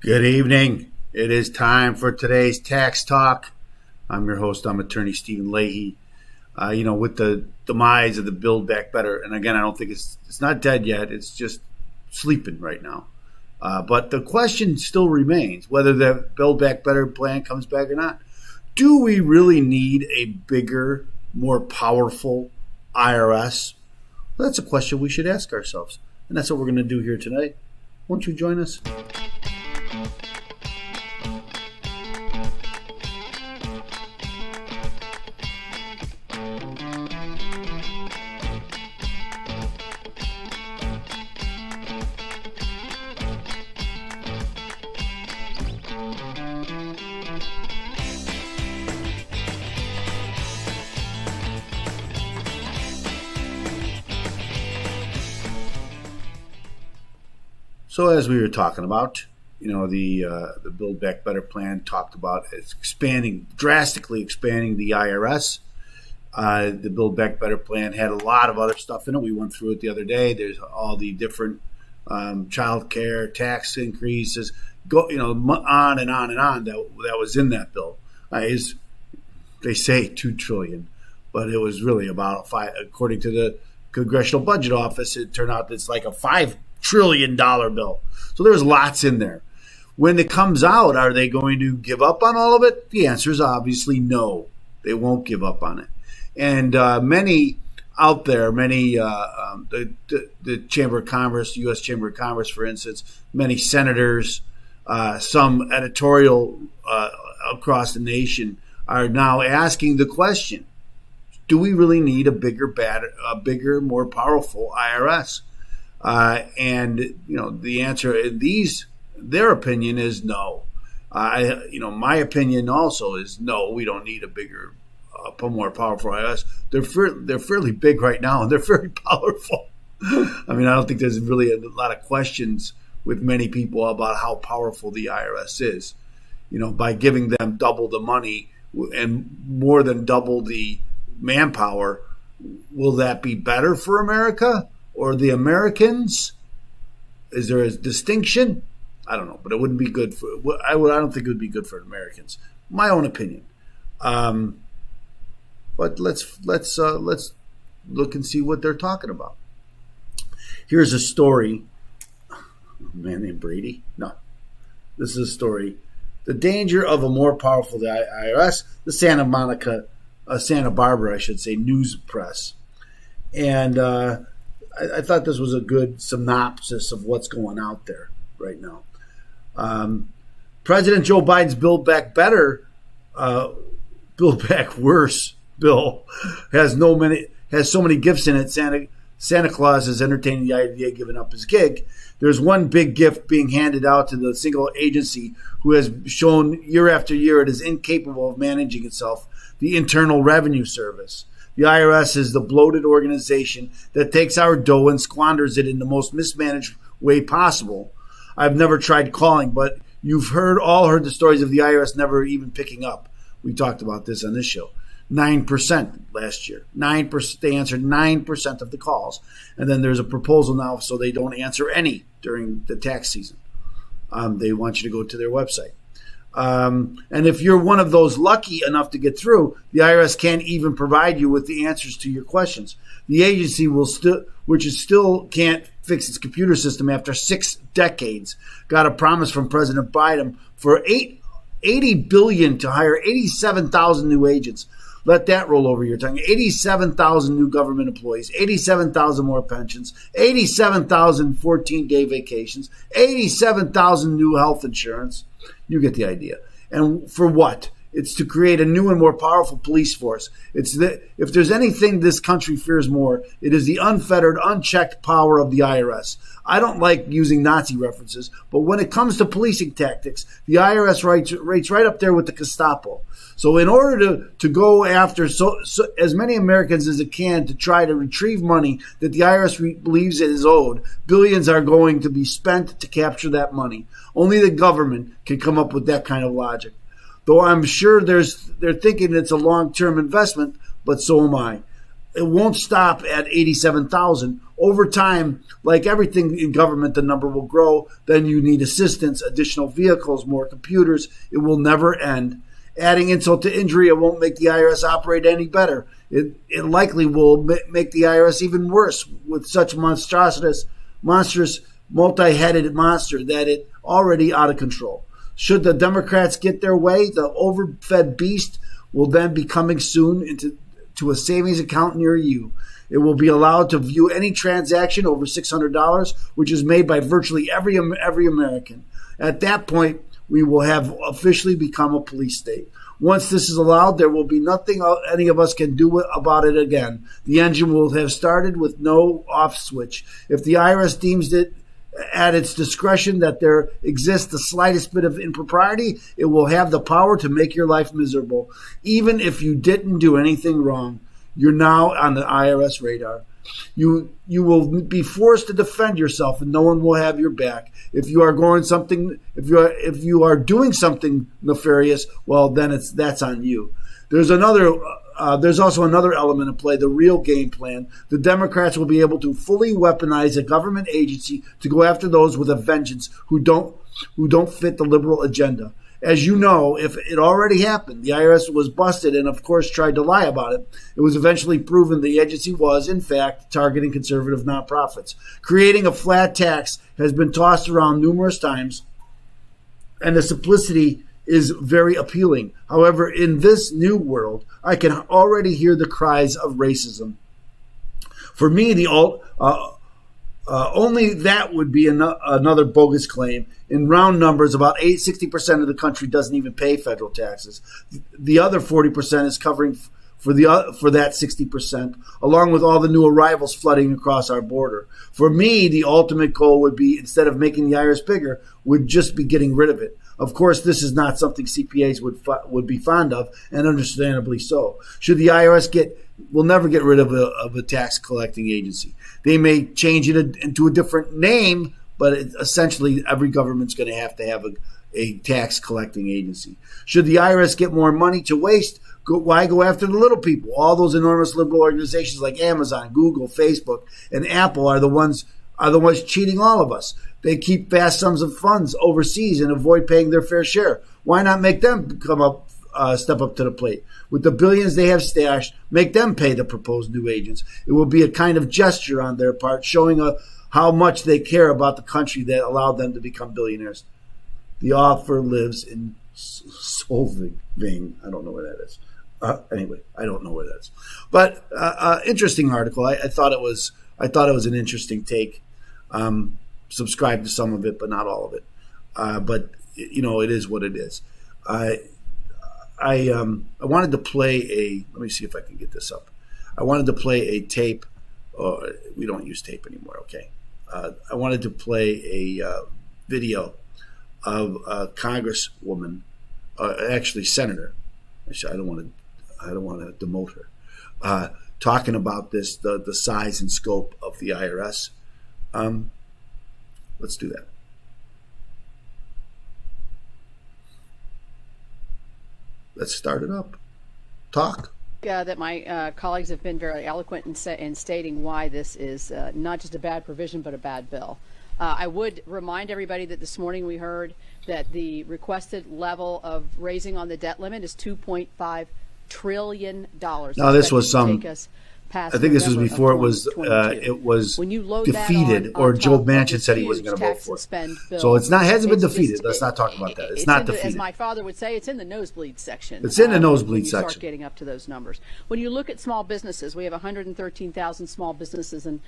Good evening. It is time for today's tax talk. I'm your host. I'm attorney Stephen Leahy. With the demise of the Build Back Better, and again, I don't think it's not dead yet. It's just sleeping right now. But the question still remains whether the Build Back Better plan comes back or not. Do we really need a bigger, more powerful IRS? Well, that's a question we should ask ourselves, and that's what we're going to do here tonight. Won't you join us? So as we were talking about, the Build Back Better plan talked about drastically expanding the IRS. The Build Back Better plan had a lot of other stuff in it. We went through it the other day. There's all the different child care, tax increases, on and on and on that was in that bill. They say $2 trillion, but it was really about according to the Congressional Budget Office, it turned out it's like a $5 trillion bill. So there's lots in there. When it comes out, are they going to give up on all of it? The answer is obviously no. They won't give up on it. And many out there, the Chamber of Commerce, U.S. Chamber of Commerce, for instance, many senators, some editorial across the nation are now asking the question, do we really need a bigger, more powerful IRS? The answer in their opinion is no. My opinion also is no. We don't need a bigger, more powerful IRS. They're fairly big right now, and they're very powerful. I don't think there's really a lot of questions with many people about how powerful the IRS is. By giving them double the money and more than double the manpower, will that be better for America? Or the Americans? Is there a distinction? I don't know, but it wouldn't be good for. I don't think it would be good for Americans. My own opinion. But let's look and see what they're talking about. Here's a story. A man named Brady. No, this is a story. The danger of a more powerful IRS. The Santa Barbara, I should say, news press, and. I thought this was a good synopsis of what's going out there right now. President Joe Biden's Build Back Better, Build Back Worse bill has so many gifts in it. Santa Claus is entertaining the idea of giving up his gig. There's one big gift being handed out to the single agency who has shown year after year it is incapable of managing itself, the Internal Revenue Service. The IRS is the bloated organization that takes our dough and squanders it in the most mismanaged way possible. I've never tried calling, but you've all heard the stories of the IRS never even picking up. We talked about this on this show. 9% last year. 9%. They answered 9% of the calls. And then there's a proposal now so they don't answer any during the tax season. They want you to go to their website. And if you're one of those lucky enough to get through, the IRS can't even provide you with the answers to your questions. The agency still can't fix its computer system after 6 decades, got a promise from President Biden for $80 billion to hire 87,000 new agents. Let that roll over your tongue. 87,000 new government employees, 87,000 more pensions, 87,000 14-day vacations, 87,000 new health insurance. You get the idea. And for what? It's to create a new and more powerful police force. If there's anything this country fears more, it is the unfettered, unchecked power of the IRS. I don't like using Nazi references, but when it comes to policing tactics, the IRS rates right up there with the Gestapo. So in order to go after so as many Americans as it can to try to retrieve money that the IRS believes it is owed, billions are going to be spent to capture that money. Only the government can come up with that kind of logic. Though I'm sure they're thinking it's a long-term investment, but so am I. it won't stop at 87,000. Over time, like everything in government, the number will grow. Then you need assistance, additional vehicles, more computers. It will never end. Adding insult to injury, it won't make the IRS operate any better. It likely will make the IRS even worse with such monstrous, multi-headed monster that it already out of control. Should the Democrats get their way, the overfed beast will then be coming soon to a savings account near you. It will be allowed to view any transaction over $600, which is made by virtually every American. At that point, we will have officially become a police state. Once this is allowed, there will be nothing any of us can do about it again. The engine will have started with no off switch. If the IRS deems it at its discretion that there exists the slightest bit of impropriety, it will have the power to make your life miserable. Even if you didn't do anything wrong, you're now on the IRS radar. You will be forced to defend yourself, and no one will have your back. If you are doing something nefarious, well, then that's on you. There's also another element at play, the real game plan. The Democrats will be able to fully weaponize a government agency to go after those with a vengeance who don't fit the liberal agenda. As you know, if it already happened, the IRS was busted and, of course, tried to lie about it. It was eventually proven the agency was, in fact, targeting conservative nonprofits. Creating a flat tax has been tossed around numerous times, and the simplicity is very appealing. However, in this new world, I can already hear the cries of racism. For me, only that would be another bogus claim. In round numbers, about 60% of the country doesn't even pay federal taxes. The other 40% is covering for that 60%, along with all the new arrivals flooding across our border. For me, the ultimate goal would be, instead of making the IRS bigger, would just be getting rid of it. Of course, this is not something CPAs would be fond of, and understandably so. Should the IRS will never get rid of a tax collecting agency. They may change it into a different name, but essentially every government's going to have a tax collecting agency. Should the IRS get more money to waste, why go after the little people? All those enormous liberal organizations like Amazon, Google, Facebook, and Apple are the ones cheating all of us. They keep vast sums of funds overseas and avoid paying their fair share. Why not make them step up to the plate? With the billions they have stashed, make them pay the proposed new agents. It will be a kind of gesture on their part, showing how much they care about the country that allowed them to become billionaires. The author lives in Solving. I don't know where that is. Anyway, I don't know where that is. But interesting article. I thought it was an interesting take. Subscribe to some of it, but not all of it. But it is what it is. I wanted to play let me see if I can get this up. I wanted to play a tape. We don't use tape anymore. Okay. I wanted to play a video of a congresswoman, actually senator. I don't want to demote her. Talking about the size and scope of the IRS. Let's do that. Let's start it up. Talk. That my colleagues have been very eloquent in stating why this is not just a bad provision, but a bad bill. I would remind everybody that this morning we heard that the requested level of raising on the debt limit is $2.5 trillion. Now, this was I think this was before it was defeated, or Joe Manchin said he wasn't going to vote for it. So it hasn't been defeated. Let's not talk about that. It's not defeated. As my father would say, it's in the nosebleed section. It's in the nosebleed section. Start getting up to those numbers. When you look at small businesses, we have 113,000 small businesses in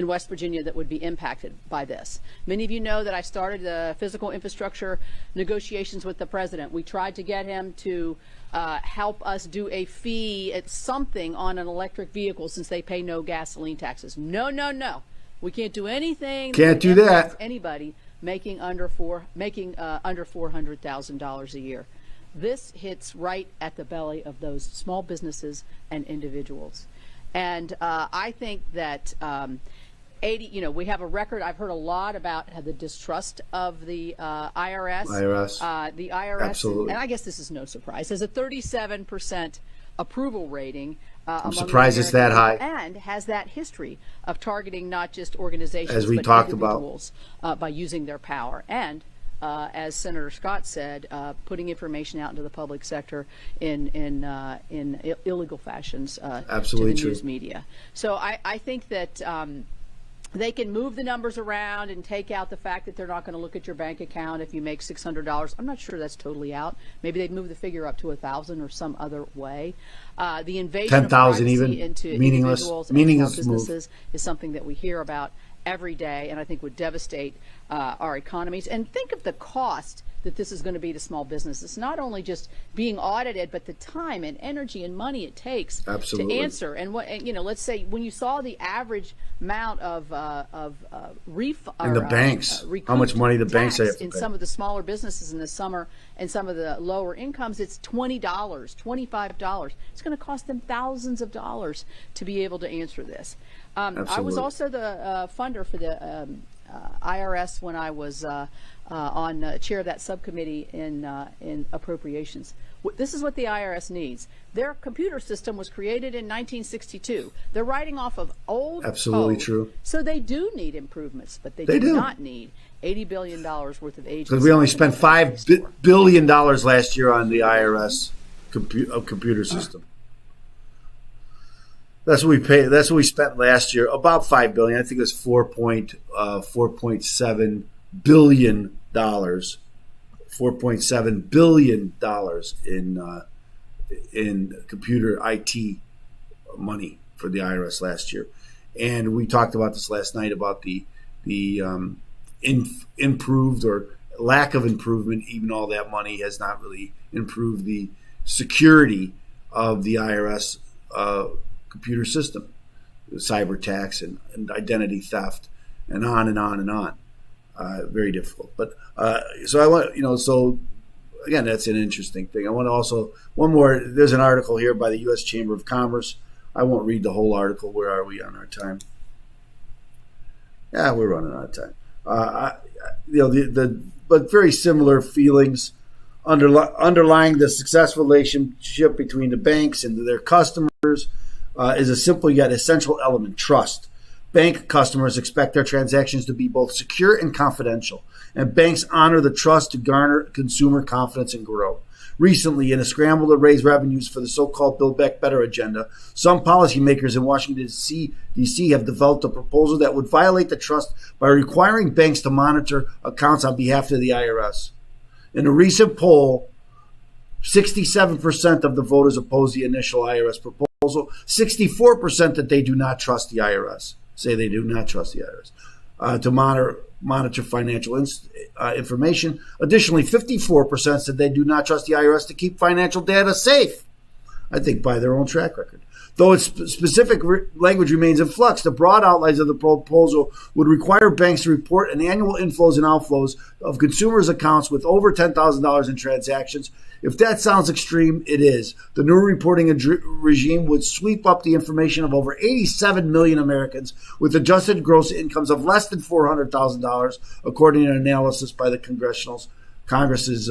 West Virginia that would be impacted by this. Many of you know that I started the physical infrastructure negotiations with the president. We tried to get him to help us do a fee at something on an electric vehicle since they pay no gasoline taxes. No. We can't do anything. Can't do that. Anybody making under $400,000 a year. This hits right at the belly of those small businesses and individuals. And I think that we have a record. I've heard a lot about the distrust of the IRS. The IRS, absolutely. And I guess this is no surprise. There's a 37% approval rating. I'm surprised it's that high. And has that history of targeting not just organizations, as we but talked individuals by using their power. And as Senator Scott said, putting information out into the public sector in illegal fashions Absolutely to the true. news media. So I think that they can move the numbers around and take out the fact that they're not going to look at your bank account if you make $600. I'm not sure that's totally out. Maybe they'd move the figure up to 1,000 or some other way. The invasion 10,000 of even privacy into meaningless individuals and small move. businesses is something that we hear about every day, and I think would devastate our economies. And think of the cost that this is going to be to small businesses. Not only just being audited, but the time and energy and money it takes Absolutely. to answer. And what let's say when you saw the average amount of and the banks, how much money the banks have to in pay. some of the smaller businesses in the summer and some of the lower incomes, it's $20, $25. It's going to cost them thousands of dollars to be able to answer this. I was also the funder for the IRS when I was on chair of that subcommittee in appropriations. This is what the IRS needs. Their computer system was created in 1962. They're writing off of old Absolutely code, true. so they do need improvements, but they do not need $80 billion worth of agency. Because we only spent $5 billion last year on the IRS computer system. That's what we paid. That's what we spent last year. About $5 billion. I think it was $4.7 billion. $4.7 billion in computer IT money for the IRS last year. And we talked about this last night about the improved or lack of improvement. Even all that money has not really improved the security of the IRS computer system, cyber attacks and identity theft, and on and on and on. Very difficult. But so I want, so again, that's an interesting thing. I want to also, one more, there's an article here by the U.S. Chamber of Commerce. I won't read the whole article. Where are we on our time? Yeah, we're running out of time. But very similar feelings underlying the successful relationship between the banks and their customers is a simple yet essential element: trust. Bank customers expect their transactions to be both secure and confidential, and banks honor the trust to garner consumer confidence and grow. Recently, in a scramble to raise revenues for the so-called Build Back Better agenda, some policymakers in Washington, D.C. have developed a proposal that would violate the trust by requiring banks to monitor accounts on behalf of the IRS. In a recent poll, 67% of the voters opposed the initial IRS proposal, 64% that they do not trust the IRS. Say they do not trust the IRS to monitor financial information. Additionally, 54% said they do not trust the IRS to keep financial data safe, I think by their own track record. Though its specific language remains in flux, the broad outlines of the proposal would require banks to report an annual inflows and outflows of consumers' accounts with over $10,000 in transactions. If that sounds extreme, it is. The new reporting regime would sweep up the information of over 87 million Americans with adjusted gross incomes of less than $400,000, according to an analysis by the Congress's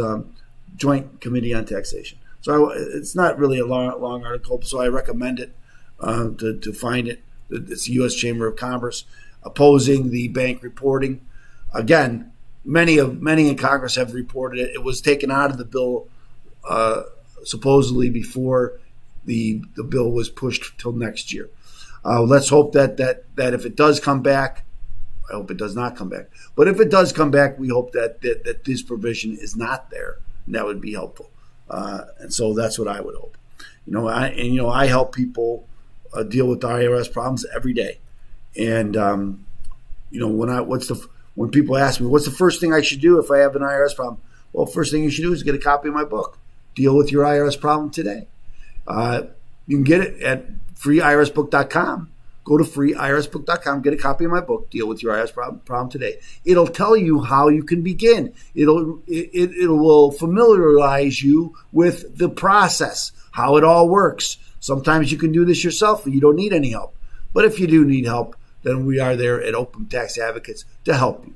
Joint Committee on Taxation. So it's not really a long article, so I recommend it to find it. It's the U.S. Chamber of Commerce opposing the bank reporting. Again, many in Congress have reported it. It was taken out of the bill supposedly before the bill was pushed till next year. Let's hope that if it does come back, I hope it does not come back. But if it does come back, we hope that this provision is not there, and that would be helpful. And so that's what I would hope. I help people deal with the IRS problems every day. And when people ask me what's the first thing I should do if I have an IRS problem, well, first thing you should do is get a copy of my book, Deal with Your IRS Problem Today. You can get it at freeirsbook.com. Go to freeirsbook.com, get a copy of my book, Deal with Your IRS Problem Today. It'll tell you how you can begin. It will familiarize you with the process, how it all works. Sometimes you can do this yourself and you don't need any help. But if you do need help, then we are there at Open Tax Advocates to help you.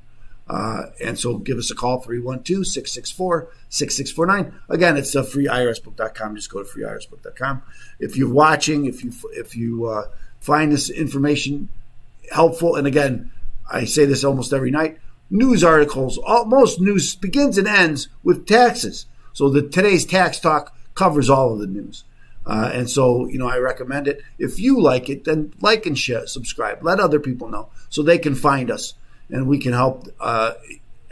And so give us a call, 312-664-6649. Again, it's freeirsbook.com. Just go to freeirsbook.com. If you're watching, if you find this information helpful, and again, I say this almost every night, news articles, most news begins and ends with taxes. So today's Tax Talk covers all of the news. And so, I recommend it. If you like it, then like and share, subscribe. Let other people know so they can find us and we can help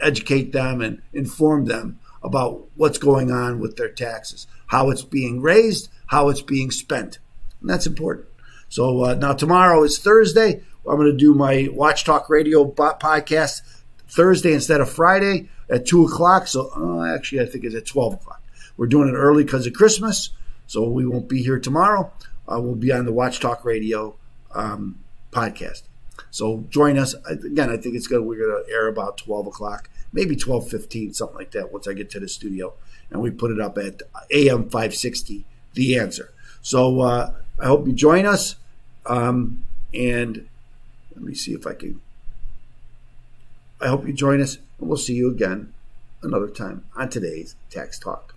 educate them and inform them about what's going on with their taxes, how it's being raised, how it's being spent. And that's important. So now tomorrow is Thursday. I'm going to do my Watch Talk Radio podcast Thursday instead of Friday at 2 o'clock. So actually, I think it's at 12 o'clock. We're doing it early because of Christmas. So we won't be here tomorrow. We'll be on the Watch Talk Radio podcast. So join us. Again, I think it's good. We're going to air about 12 o'clock, maybe 12:15, something like that, once I get to the studio. And we put it up at AM 560, The Answer. So I hope you join us. And let me see if I can. I hope you join us. And we'll see you again another time on today's Tax Talk.